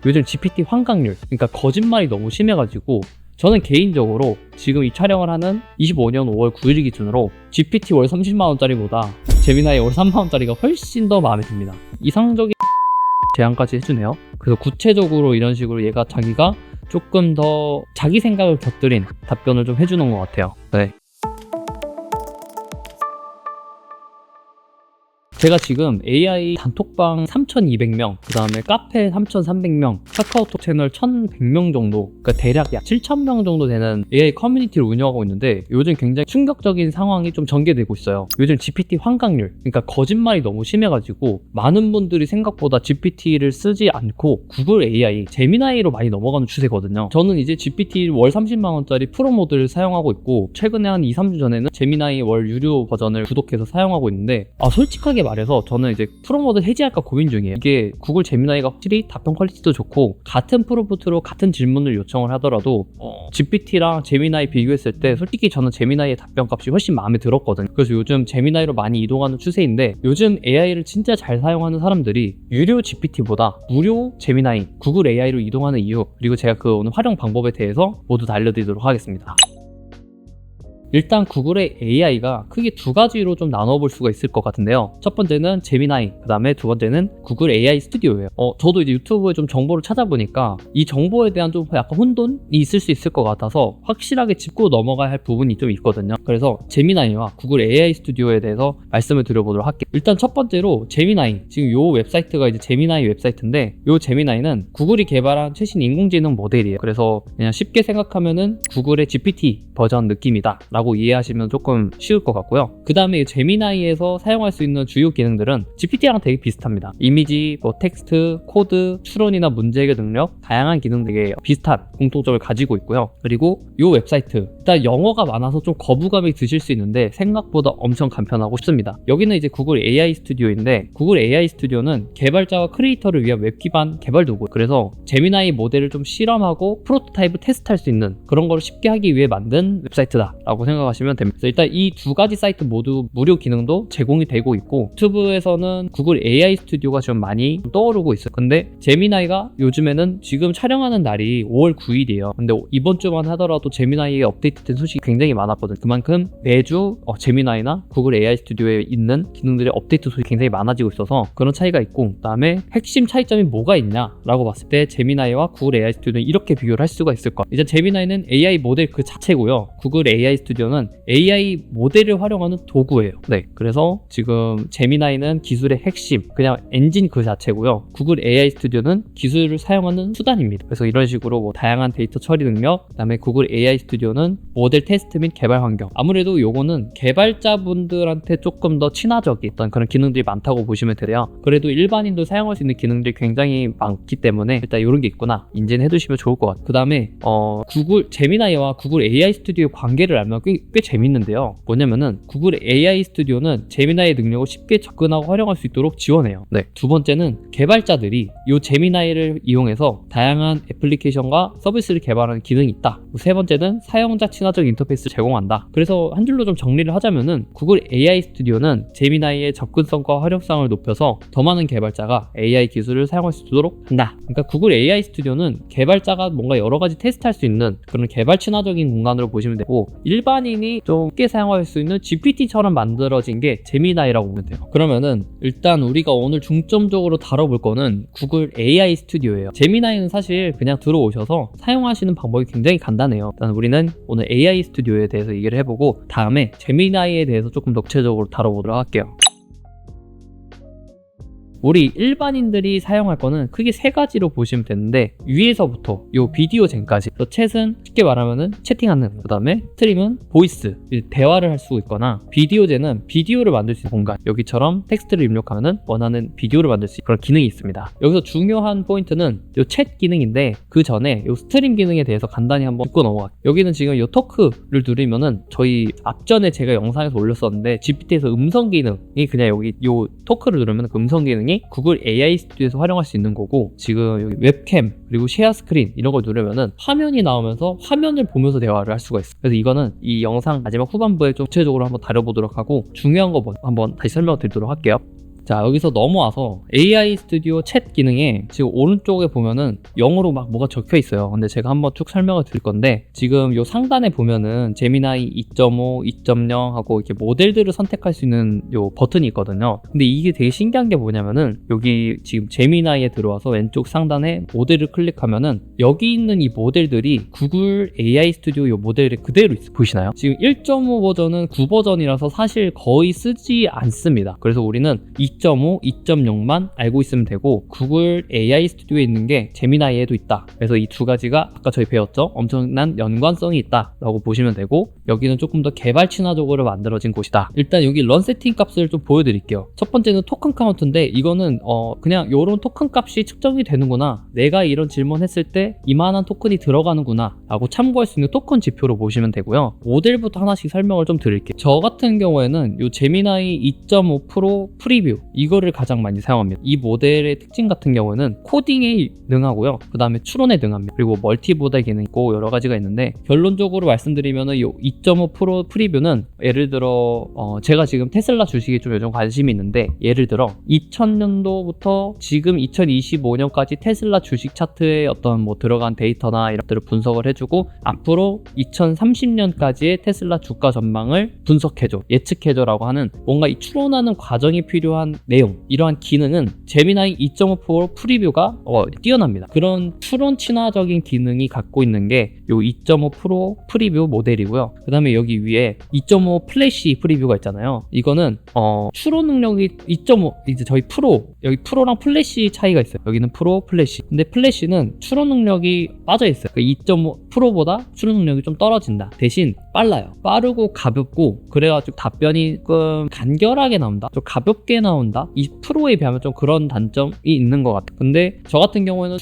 요즘 GPT 환각률, 그러니까 거짓말이 너무 심해가지고 저는 개인적으로 지금 이 촬영을 하는 25년 5월 9일 기준으로 GPT 월 30만원짜리보다 제미나이 월 3만원짜리가 훨씬 더 마음에 듭니다. 이상적인 제안까지 해주네요. 그래서 구체적으로 이런 식으로 얘가 자기가 조금 더 자기 생각을 곁들인 답변을 좀 해주는 것 같아요. 네. 제가 지금 AI 단톡방 3,200명, 그 다음에 카페 3,300명, 카카오톡 채널 1,100명 정도, 그러니까 대략 약 7,000명 정도 되는 AI 커뮤니티를 운영하고 있는데 요즘 굉장히 충격적인 상황이 좀 전개되고 있어요. 요즘 GPT 환각률, 그러니까 거짓말이 너무 심해가지고 많은 분들이 생각보다 GPT를 쓰지 않고 구글 AI, 제미나이로 많이 넘어가는 추세거든요. 저는 이제 GPT 월 30만원짜리 프로 모드를 사용하고 있고 최근에 한 2, 3주 전에는 제미나이 월 유료 버전을 구독해서 사용하고 있는데 솔직하게 말해서 저는 이제 프로모드 해지할까 고민 중이에요. 이게 구글 제미나이가 확실히 답변 퀄리티도 좋고 같은 프롬프트로 같은 질문을 요청을 하더라도 GPT랑 제미나이 비교했을 때 솔직히 저는 제미나이의 답변 값이 훨씬 마음에 들었거든요. 그래서 요즘 제미나이로 많이 이동하는 추세인데 요즘 AI를 진짜 잘 사용하는 사람들이 유료 GPT보다 무료 제미나이, 구글 AI로 이동하는 이유, 그리고 제가 그 오늘 활용 방법에 대해서 모두 다 알려드리도록 하겠습니다. 일단 구글의 AI가 크게 두 가지로 좀 나눠볼 수가 있을 것 같은데요. 첫 번째는 제미나이, 그 다음에 두 번째는 구글 AI 스튜디오예요. 저도 이제 유튜브에 좀 정보를 찾아보니까 이 정보에 대한 좀 약간 혼돈이 있을 수 있을 것 같아서 확실하게 짚고 넘어가야 할 부분이 좀 있거든요. 그래서 제미나이와 구글 AI 스튜디오에 대해서 말씀을 드려보도록 할게요. 일단 첫 번째로 제미나이, 지금 이 웹사이트가 이제 제미나이 웹사이트인데 이 제미나이는 구글이 개발한 최신 인공지능 모델이에요. 그래서 그냥 쉽게 생각하면은 구글의 GPT 버전 느낌이다 라고 이해하시면 조금 쉬울 것 같고요. 그 다음에 제미나이에서 사용할 수 있는 주요 기능들은 GPT랑 되게 비슷합니다. 이미지, 텍스트, 코드, 추론이나 문제 해결 능력, 다양한 기능 되게 비슷한 공통점을 가지고 있고요. 그리고 이 웹사이트, 일단 영어가 많아서 좀 거부감이 드실 수 있는데 생각보다 엄청 간편하고 쉽습니다. 여기는 이제 구글 AI 스튜디오인데 구글 AI 스튜디오는 개발자와 크리에이터를 위한 웹 기반 개발 도구, 그래서 제미나이 모델을 좀 실험하고 프로토타입을 테스트할 수 있는 그런 걸 쉽게 하기 위해 만든 웹사이트다 라고 생각하시면 됩니다. 일단 이 두 가지 사이트 모두 무료 기능도 제공이 되고 있고 유튜브에서는 구글 AI 스튜디오가 좀 많이 떠오르고 있어요. 근데 제미나이가 요즘에는 지금 촬영하는 날이 5월 9일이에요. 근데 이번 주만 하더라도 제미나이에 업데이트된 소식이 굉장히 많았거든요. 그만큼 매주 제미나이나 구글 AI 스튜디오에 있는 기능들의 업데이트 소식이 굉장히 많아지고 있어서 그런 차이가 있고, 그 다음에 핵심 차이점이 뭐가 있냐라고 봤을 때 제미나이와 구글 AI 스튜디오는 이렇게 비교를 할 수가 있을 것 같아요. 이제 제미나이는 AI 모델 그 자체고요. 구글 AI 스튜디오는 AI 모델을 활용하는 도구예요. 네, 그래서 지금 제미나이는 기술의 핵심, 그냥 엔진 그 자체고요. 구글 AI 스튜디오는 기술을 사용하는 수단입니다. 그래서 이런 식으로 뭐 다양한 데이터 처리 능력, 그 다음에 구글 AI 스튜디오는 모델 테스트 및 개발 환경. 아무래도 요거는 개발자분들한테 조금 더 친화적인 그런 기능들이 많다고 보시면 돼요. 그래도 일반인도 사용할 수 있는 기능들이 굉장히 많기 때문에 일단 이런 게 있구나 인지해 두시면 좋을 것 같아요. 그 다음에 구글 제미나이와 구글 AI 스튜디오의 관계를 알면 꽤 재밌는데요. 뭐냐면은 구글 AI 스튜디오는 제미나이의 능력을 쉽게 접근하고 활용할 수 있도록 지원해요. 네. 두 번째는 개발자들이 이 제미나이를 이용해서 다양한 애플리케이션과 서비스를 개발하는 기능이 있다. 세 번째는 사용자 친화적 인터페이스를 제공한다. 그래서 한 줄로 좀 정리를 하자면은 구글 AI 스튜디오는 제미나이의 접근성과 활용성을 높여서 더 많은 개발자가 AI 기술을 사용할 수 있도록 한다. 그러니까 구글 AI 스튜디오는 개발자가 뭔가 여러 가지 테스트할 수 있는 그런 개발 친화적인 공간으로 보시면 되고, 일반인이 좀 쉽게 사용할 수 있는 GPT처럼 만들어진 게 제미나이라고 보면 돼요. 그러면은 일단 우리가 오늘 중점적으로 다뤄볼 거는 구글 AI 스튜디오예요. 제미나이는 사실 그냥 들어오셔서 사용하시는 방법이 굉장히 간단해요. 일단 우리는 오늘 AI 스튜디오에 대해서 얘기를 해보고 다음에 제미나이에 대해서 조금 더 구체적으로 다뤄보도록 할게요. 우리 일반인들이 사용할 거는 크게 세 가지로 보시면 되는데, 위에서부터 요 비디오 젠까지. 챗은 쉽게 말하면은 채팅하는, 그 다음에 스트림은 보이스, 대화를 할 수 있거나, 비디오 젠은 비디오를 만들 수 있는 공간, 여기처럼 텍스트를 입력하면은 원하는 비디오를 만들 수 있는 그런 기능이 있습니다. 여기서 중요한 포인트는 요 챗 기능인데, 그 전에 요 스트림 기능에 대해서 간단히 한번 짚고 넘어갈게요. 여기는 지금 요 토크를 누르면은 저희 앞전에 제가 영상에서 올렸었는데 GPT에서 음성 기능이 그냥 여기 요 토크를 누르면 그 음성 기능이 구글 AI 스튜디오에서 활용할 수 있는 거고, 지금 여기 웹캠 그리고 쉐어 스크린 이런 걸 누르면은 화면이 나오면서 화면을 보면서 대화를 할 수가 있어요. 그래서 이거는 이 영상 마지막 후반부에 좀 구체적으로 한번 다뤄보도록 하고, 중요한 거 한번 다시 설명드리도록 할게요. 자, 여기서 넘어와서 AI 스튜디오 챗 기능에 지금 오른쪽에 보면은 영어로 막 뭐가 적혀 있어요. 근데 제가 한번 쭉 설명을 드릴 건데, 지금 요 상단에 보면은 제미나이 2.5, 2.0 하고 이렇게 모델들을 선택할 수 있는 요 버튼이 있거든요. 근데 이게 되게 신기한 게 뭐냐면은, 여기 지금 제미나이에 들어와서 왼쪽 상단에 모델을 클릭하면은 여기 있는 이 모델들이 구글 AI 스튜디오 요 모델에 그대로 있어. 보이시나요? 지금 1.5 버전은 9 버전이라서 사실 거의 쓰지 않습니다. 그래서 우리는 2.5, 2.0만 알고 있으면 되고, 구글 AI 스튜디오에 있는 게 제미나이에도 있다. 그래서 이 두 가지가 아까 저희 배웠죠? 엄청난 연관성이 있다 라고 보시면 되고, 여기는 조금 더 개발 친화적으로 만들어진 곳이다. 일단 여기 런 세팅 값을 좀 보여드릴게요. 첫 번째는 토큰 카운트인데, 이거는 그냥 요런 토큰 값이 측정이 되는구나, 내가 이런 질문 했을 때 이만한 토큰이 들어가는구나 라고 참고할 수 있는 토큰 지표로 보시면 되고요. 모델부터 하나씩 설명을 좀 드릴게요. 저 같은 경우에는 요 제미나이 2.5 프로 프리뷰, 이거를 가장 많이 사용합니다. 이 모델의 특징 같은 경우는 코딩에 능하고요, 그 다음에 추론에 능합니다. 그리고 멀티 모델 기능이 있고 여러 가지가 있는데, 결론적으로 말씀드리면은 요 2.5 프로 프리뷰는 예를 들어 제가 지금 테슬라 주식에 좀 요즘 관심이 있는데, 예를 들어 2000년도부터 지금 2025년까지 테슬라 주식 차트에 어떤 뭐 들어간 데이터나 이런 것들을 분석을 해주고, 앞으로 2030년까지의 테슬라 주가 전망을 분석해줘, 예측해줘라고 하는 뭔가 이 추론하는 과정이 필요한 내용, 이러한 기능은 제미나이 2.5 프로 프리뷰가 뛰어납니다. 그런 추론 친화적인 기능이 갖고 있는 게 요 2.5 프로 프리뷰 모델이고요. 그 다음에 여기 위에 2.5 플래시 프리뷰가 있잖아요. 이거는 추론 능력이 2.5, 이제 저희 프로, 여기 프로랑 플래시 차이가 있어요. 여기는 프로, 플래시. 근데 플래시는 추론 능력이 빠져 있어요. 그러니까 2.5 프로보다 추론 능력이 좀 떨어진다. 대신 빨라요. 빠르고 가볍고, 그래가지고 답변이 조금 간결하게 나온다, 좀 가볍게 나온다. 이 프로에 비하면 좀 그런 단점이 있는 것 같아요. 근데 저 같은 경우에는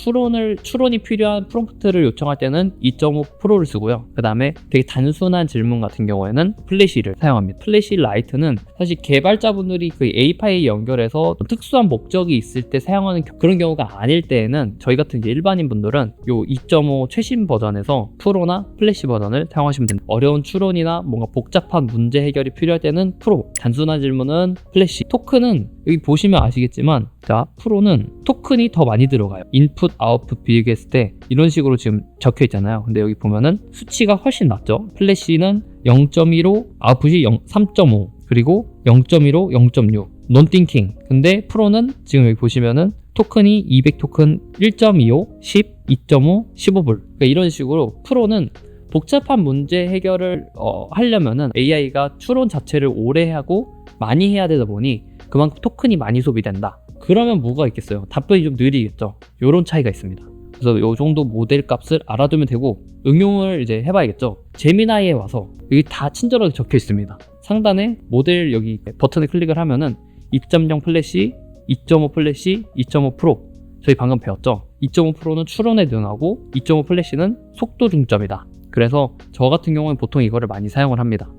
추론이 필요한 프롬프트를 요청할 때는 2.5 프로를 쓰고요. 그 다음에 되게 단순한 질문 같은 경우에는 플래시를 사용합니다. 플래시 라이트는 사실 개발자분들이 그 API 연결해서 특수한 목적이 있을 때 사용하는 그런 경우가 아닐 때에는, 저희 같은 일반인 분들은 요 2.5 최신 버전에서 프로나 플래시 버전을 사용하시면 됩니다. 어려운 추론이나 뭔가 복잡한 문제 해결이 필요할 때는 프로, 단순한 질문은 플래시. 토큰은 여기 보시면 아시겠지만, 자, 프로는 토큰이 더 많이 들어가요. 인풋, 아웃풋 비교했을 때 이런 식으로 지금 적혀 있잖아요. 근데 여기 보면은 수치가 훨씬 낮죠. 플래시는 0.15, 아웃풋이 3.5, 그리고 0.15, 0.6, 논띵킹. 근데 프로는 지금 여기 보시면은 토큰이 200 토큰 1.25, 10, 2.5, 15불. 그러니까 이런 식으로 프로는 복잡한 문제 해결을 하려면은 AI가 추론 자체를 오래 하고 많이 해야 되다 보니 그만큼 토큰이 많이 소비된다. 그러면 뭐가 있겠어요? 답변이 좀 느리겠죠. 이런 차이가 있습니다. 그래서 이 정도 모델 값을 알아두면 되고, 응용을 이제 해봐야겠죠. 제미나이에 와서 여기 다 친절하게 적혀 있습니다. 상단에 모델 여기 버튼을 클릭을 하면은 2.0 플래시, 2.5 플래시, 2.5 프로. 저희 방금 배웠죠. 2.5 프로는 추론에 능하고 2.5 플래시는 속도 중점이다. 그래서 저 같은 경우는 보통 이거를 많이 사용을 합니다.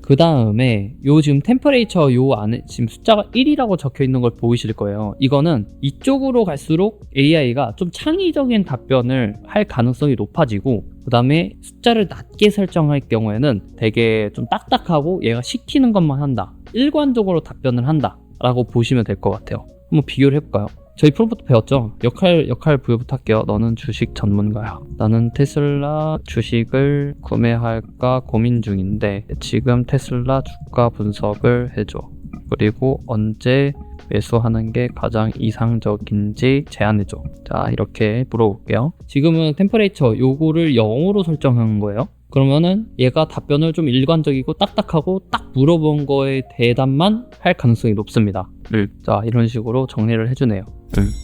그 다음에 요 지금 템퍼레이처 요 안에 지금 숫자가 1이라고 적혀 있는 걸 보이실 거예요. 이거는 이쪽으로 갈수록 AI가 좀 창의적인 답변을 할 가능성이 높아지고, 그 다음에 숫자를 낮게 설정할 경우에는 되게 좀 딱딱하고 얘가 시키는 것만 한다, 일관적으로 답변을 한다 라고 보시면 될 것 같아요. 한번 비교를 해볼까요? 저희 프롬프트 배웠죠? 역할 부여부터 할게요. 너는 주식 전문가야. 나는 테슬라 주식을 구매할까 고민 중인데 지금 테슬라 주가 분석을 해줘. 그리고 언제 매수하는 게 가장 이상적인지 제안해줘. 자, 이렇게 물어볼게요. 지금은 템퍼레이처 요거를 0으로 설정한 거예요. 그러면은 얘가 답변을 좀 일관적이고 딱딱하고 딱 물어본 거에 대답만 할 가능성이 높습니다. 자, 이런 식으로 정리를 해주네요.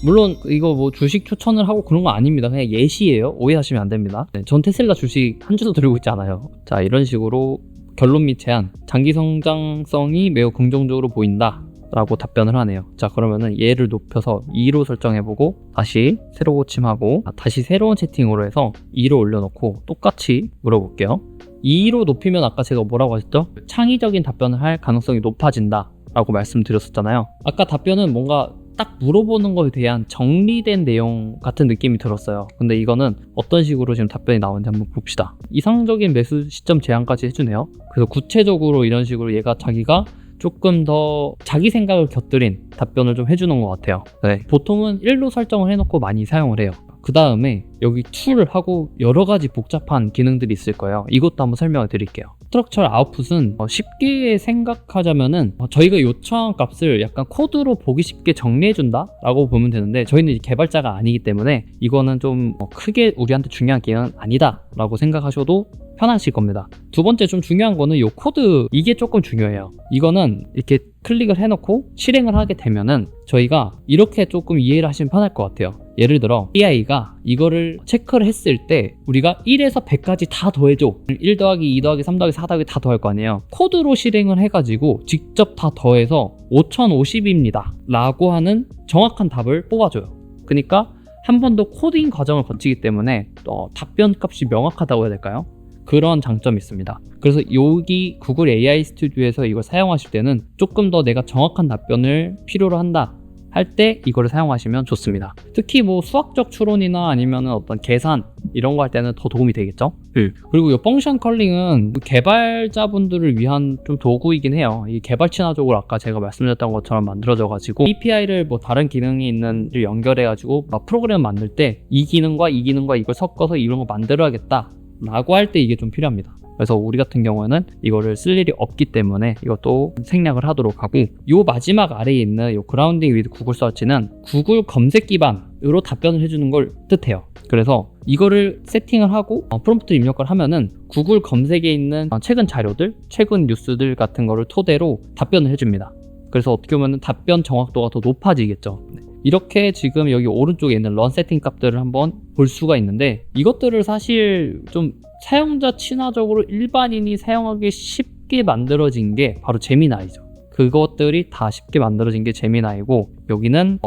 물론 이거 뭐 주식 추천을 하고 그런 거 아닙니다. 그냥 예시예요. 오해하시면 안 됩니다. 네, 전 테슬라 주식 한 주도 들고 있지 않아요. 자, 이런 식으로 결론 및 제안, 장기 성장성이 매우 긍정적으로 보인다 라고 답변을 하네요. 자, 그러면은 얘를 높여서 2로 설정해보고 다시 새로 고침하고 다시 새로운 채팅으로 해서 2로 올려놓고 똑같이 물어볼게요. 2로 높이면 아까 제가 뭐라고 하셨죠? 창의적인 답변을 할 가능성이 높아진다 라고 말씀드렸었잖아요. 아까 답변은 뭔가 딱 물어보는 거에 대한 정리된 내용 같은 느낌이 들었어요. 근데 이거는 어떤 식으로 지금 답변이 나오는지 한번 봅시다. 이상적인 매수 시점 제한까지 해주네요. 그래서 구체적으로 이런 식으로 얘가 자기가 조금 더 자기 생각을 곁들인 답변을 좀 해주는 것 같아요. 네. 보통은 1로 설정을 해놓고 많이 사용을 해요. 그 다음에 여기 to를 하고 여러 가지 복잡한 기능들이 있을 거예요. 이것도 한번 설명을 드릴게요. 스트럭처 아웃풋은 쉽게 생각하자면은 저희가 요청한 값을 약간 코드로 보기 쉽게 정리해준다 라고 보면 되는데, 저희는 개발자가 아니기 때문에 이거는 좀 크게 우리한테 중요한 기능은 아니다 라고 생각하셔도 편하실 겁니다. 두 번째 좀 중요한 거는 이 코드, 이게 조금 중요해요. 이거는 이렇게 클릭을 해놓고 실행을 하게 되면은 저희가 이렇게 조금 이해를 하시면 편할 것 같아요. 예를 들어 AI가 이거를 체크를 했을 때 우리가 1에서 100까지 다 더해줘, 1 더하기 2 더하기 3 더하기 4 더하기 다 더할 거 아니에요. 코드로 실행을 해가지고 직접 다 더해서 5050입니다 라고 하는 정확한 답을 뽑아줘요. 그러니까 한 번 더 코딩 과정을 거치기 때문에 답변 값이 명확하다고 해야 될까요? 그런 장점이 있습니다. 그래서 여기 구글 AI 스튜디오에서 이걸 사용하실 때는 조금 더 내가 정확한 답변을 필요로 한다 할 때 이거를 사용하시면 좋습니다. 특히 뭐 수학적 추론이나 아니면 어떤 계산 이런 거 할 때는 더 도움이 되겠죠. 그리고 이 펑션 컬링은 개발자분들을 위한 좀 도구이긴 해요. 이 개발 친화적으로 아까 제가 말씀드렸던 것처럼 만들어져 가지고 API를 뭐 다른 기능이 있는 연결해 가지고 막 프로그램 만들 때 이 기능과 이 기능과 이걸 섞어서 이런 거 만들어야겠다 라고 할 때 이게 좀 필요합니다. 그래서 우리 같은 경우에는 이거를 쓸 일이 없기 때문에 이것도 생략을 하도록 하고, 요 마지막 아래에 있는 요 그라운딩 위드 구글 서치는 구글 검색 기반으로 답변을 해주는 걸 뜻해요. 그래서 이거를 세팅을 하고 프롬프트 입력을 하면은 구글 검색에 있는 최근 자료들, 최근 뉴스들 같은 거를 토대로 답변을 해줍니다. 그래서 어떻게 보면 답변 정확도가 더 높아지겠죠. 이렇게 지금 여기 오른쪽에 있는 런 세팅 값들을 한번 볼 수가 있는데, 이것들을 사실 좀 사용자 친화적으로 일반인이 사용하기 쉽게 만들어진 게 바로 제미나이죠. 그것들이 다 쉽게 만들어진 게 제미나이고, 여기는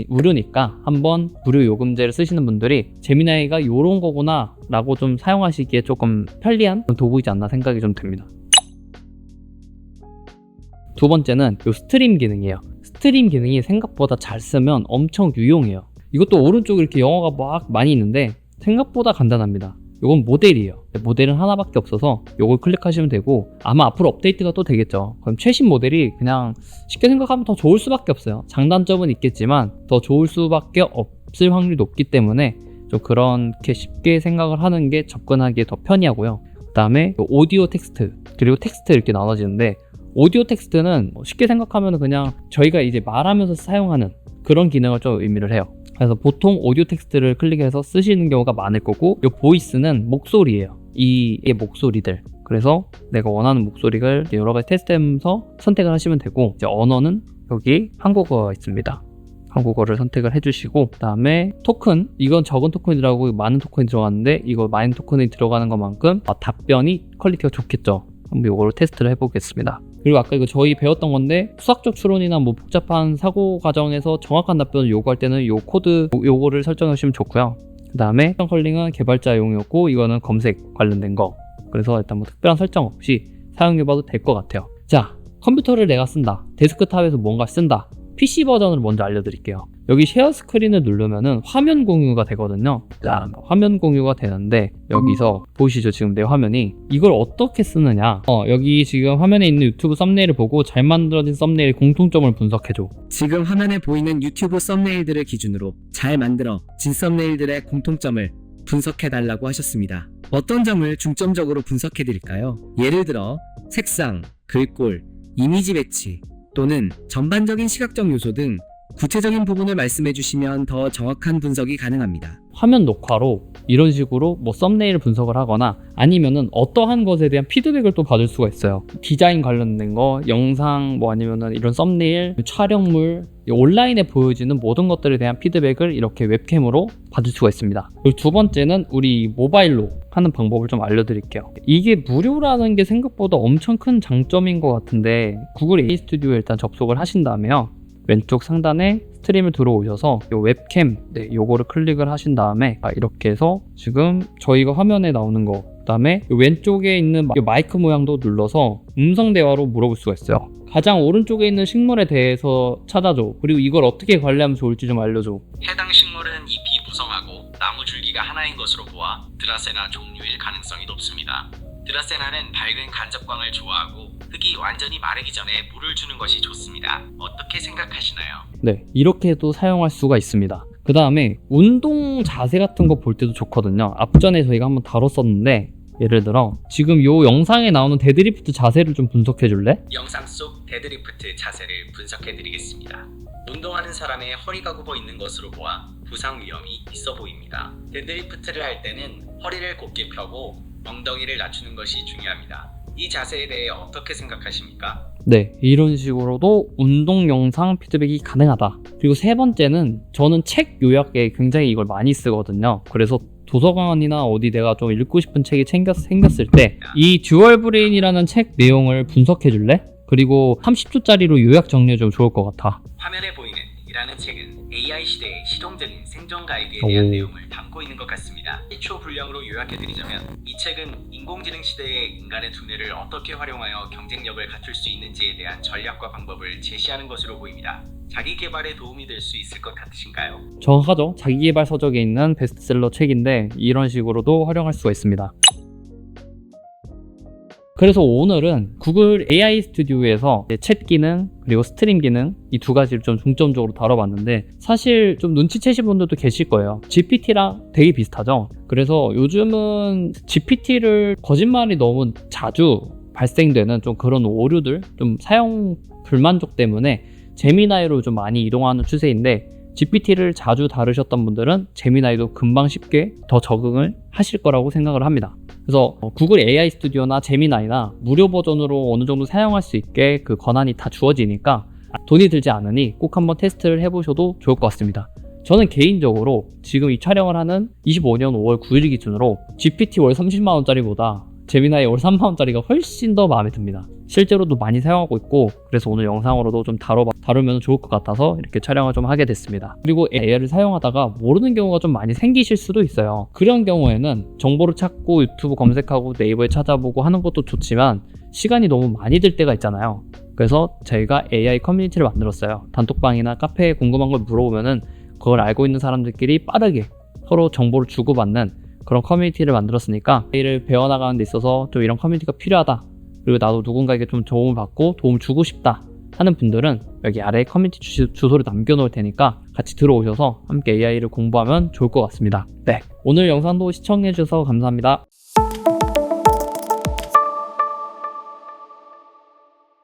무료니까 한번 무료 요금제를 쓰시는 분들이 제미나이가 이런 거구나 라고 좀 사용하시기에 조금 편리한 도구이지 않나 생각이 좀 듭니다. 두 번째는 이 스트림 기능이에요. 스트림 기능이 생각보다 잘 쓰면 엄청 유용해요. 이것도 오른쪽에 이렇게 영어가 막 많이 있는데 생각보다 간단합니다. 이건 모델이에요. 모델은 하나밖에 없어서 이걸 클릭하시면 되고, 아마 앞으로 업데이트가 또 되겠죠. 그럼 최신 모델이 그냥 쉽게 생각하면 더 좋을 수밖에 없어요. 장단점은 있겠지만 더 좋을 수밖에 없을 확률이 높기 때문에 좀 그렇게 쉽게 생각을 하는 게 접근하기에 더 편리하고요. 그 다음에 오디오 텍스트, 그리고 텍스트 이렇게 나눠지는데, 오디오 텍스트는 쉽게 생각하면 그냥 저희가 이제 말하면서 사용하는 그런 기능을 좀 의미를 해요. 그래서 보통 오디오 텍스트를 클릭해서 쓰시는 경우가 많을 거고, 이 보이스는 목소리예요. 이의 목소리들. 그래서 내가 원하는 목소리를 여러 가지 테스트하면서 선택을 하시면 되고, 이제 언어는 여기 한국어가 있습니다. 한국어를 선택을 해주시고, 그 다음에 토큰, 이건 적은 토큰이라고 많은 토큰이 들어가는데, 이거 많은 토큰이 들어가는 것만큼 답변이 퀄리티가 좋겠죠. 한번 이거를 테스트를 해보겠습니다. 그리고 아까 이거 저희 배웠던 건데, 수학적 추론이나 뭐 복잡한 사고 과정에서 정확한 답변을 요구할 때는 요 코드 요거를 설정해 주시면 좋고요. 그 다음에 컬링은 개발자용이었고, 이거는 검색 관련된 거. 그래서 일단 뭐 특별한 설정 없이 사용해봐도 될 것 같아요. 자, 컴퓨터를 내가 쓴다, 데스크탑에서 뭔가 쓴다, PC 버전을 먼저 알려드릴게요. 여기 쉐어 스크린을 누르면은 화면 공유가 되거든요. 자, 화면 공유가 되는데, 여기서 보이시죠? 지금 내 화면이. 이걸 어떻게 쓰느냐, 여기 지금 화면에 있는 유튜브 썸네일을 보고 잘 만들어진 썸네일 공통점을 분석해줘. 지금 화면에 보이는 유튜브 썸네일들을 기준으로 잘 만들어진 썸네일들의 공통점을 분석해달라고 하셨습니다. 어떤 점을 중점적으로 분석해드릴까요? 예를 들어 색상, 글꼴, 이미지 배치 또는 전반적인 시각적 요소 등 구체적인 부분을 말씀해 주시면 더 정확한 분석이 가능합니다. 화면 녹화로 이런 식으로 뭐 썸네일을 분석을 하거나, 아니면은 어떠한 것에 대한 피드백을 또 받을 수가 있어요. 디자인 관련된 거, 영상, 뭐 아니면은 이런 썸네일, 촬영물, 온라인에 보여지는 모든 것들에 대한 피드백을 이렇게 웹캠으로 받을 수가 있습니다. 그리고 두 번째는 우리 모바일로 하는 방법을 좀 알려드릴게요. 이게 무료라는 게 생각보다 엄청 큰 장점인 것 같은데, 구글 AI 스튜디오에 일단 접속을 하신 다음에요, 왼쪽 상단에 스트림을 들어오셔서 요 웹캠, 요거를 클릭을 하신 다음에 이렇게 해서 지금 저희가 화면에 나오는 거, 그 다음에 왼쪽에 있는 요 마이크 모양도 눌러서 음성 대화로 물어볼 수가 있어요. 가장 오른쪽에 있는 식물에 대해서 찾아줘, 그리고 이걸 어떻게 관리하면 좋을지 좀 알려줘. 해당 식물은 잎이 무성하고 나무 줄기가 하나인 것으로 보아 드라세나 종류일 가능성이 높습니다. 드라세나는 밝은 간접광을 좋아하고 흙이 완전히 마르기 전에 물을 주는 것이 좋습니다. 어떻게 생각하시나요? 네, 이렇게도 사용할 수가 있습니다. 그 다음에 운동 자세 같은 거 볼 때도 좋거든요. 앞전에 저희가 한번 다뤘었는데 예를 들어 지금 이 영상에 나오는 데드리프트 자세를 좀 분석해 줄래? 영상 속 데드리프트 자세를 분석해 드리겠습니다. 운동하는 사람의 허리가 굽어 있는 것으로 보아 부상 위험이 있어 보입니다. 데드리프트를 할 때는 허리를 곧게 펴고 엉덩이를 낮추는 것이 중요합니다. 이 자세에 대해 어떻게 생각하십니까? 네, 이런 식으로도 운동 영상 피드백이 가능하다. 그리고 세 번째는 저는 책 요약에 굉장히 이걸 많이 쓰거든요. 그래서 도서관이나 어디 내가 좀 읽고 싶은 책이 생겼을 때 이 듀얼 브레인이라는 책 내용을 분석해 줄래? 그리고 30초짜리로 요약 정리해주면 좋을 것 같아. 화면에 보이는 이라는 책은 AI 시대의 실용적인 생존 가이드에 대한 오. 내용을 담고 있는 것 같습니다. 1초 분량으로 요약해드리자면 이 책은 인공지능 시대의 인간의 두뇌를 어떻게 활용하여 경쟁력을 갖출 수 있는지에 대한 전략과 방법을 제시하는 것으로 보입니다. 자기 개발에 도움이 될 수 있을 것 같으신가요? 정확하죠? 자기계발 서적에 있는 베스트셀러 책인데 이런 식으로도 활용할 수가 있습니다. 그래서 오늘은 구글 AI 스튜디오에서 챗 기능 그리고 스트림 기능 이 두 가지를 좀 중점적으로 다뤄봤는데 사실 좀 눈치채신 분들도 계실 거예요. GPT랑 되게 비슷하죠. 그래서 요즘은 GPT를 거짓말이 너무 자주 발생되는 좀 그런 오류들, 좀 사용 불만족 때문에 제미나이로 좀 많이 이동하는 추세인데 GPT를 자주 다루셨던 분들은 제미나이도 금방 쉽게 더 적응을 하실 거라고 생각을 합니다. 그래서 구글 AI 스튜디오나 제미나이나 무료 버전으로 어느 정도 사용할 수 있게 그 권한이 다 주어지니까 돈이 들지 않으니 꼭 한번 테스트를 해보셔도 좋을 것 같습니다. 저는 개인적으로 지금 이 촬영을 하는 25년 5월 9일 기준으로 GPT 월 30만원짜리보다 제미나이 월 3만원짜리가 훨씬 더 마음에 듭니다. 실제로도 많이 사용하고 있고 그래서 오늘 영상으로도 좀 다루면 좋을 것 같아서 이렇게 촬영을 좀 하게 됐습니다. 그리고 AI를 사용하다가 모르는 경우가 좀 많이 생기실 수도 있어요. 그런 경우에는 정보를 찾고 유튜브 검색하고 네이버에 찾아보고 하는 것도 좋지만 시간이 너무 많이 들 때가 있잖아요. 그래서 저희가 AI 커뮤니티를 만들었어요. 단톡방이나 카페에 궁금한 걸 물어보면은 그걸 알고 있는 사람들끼리 빠르게 서로 정보를 주고받는 그런 커뮤니티를 만들었으니까 AI를 배워나가는 데 있어서 좀 이런 커뮤니티가 필요하다, 그리고 나도 누군가에게 좀 도움을 받고 도움을 주고 싶다 하는 분들은 여기 아래에 커뮤니티 주소를 남겨놓을 테니까 같이 들어오셔서 함께 AI를 공부하면 좋을 것 같습니다. 네, 오늘 영상도 시청해주셔서 감사합니다.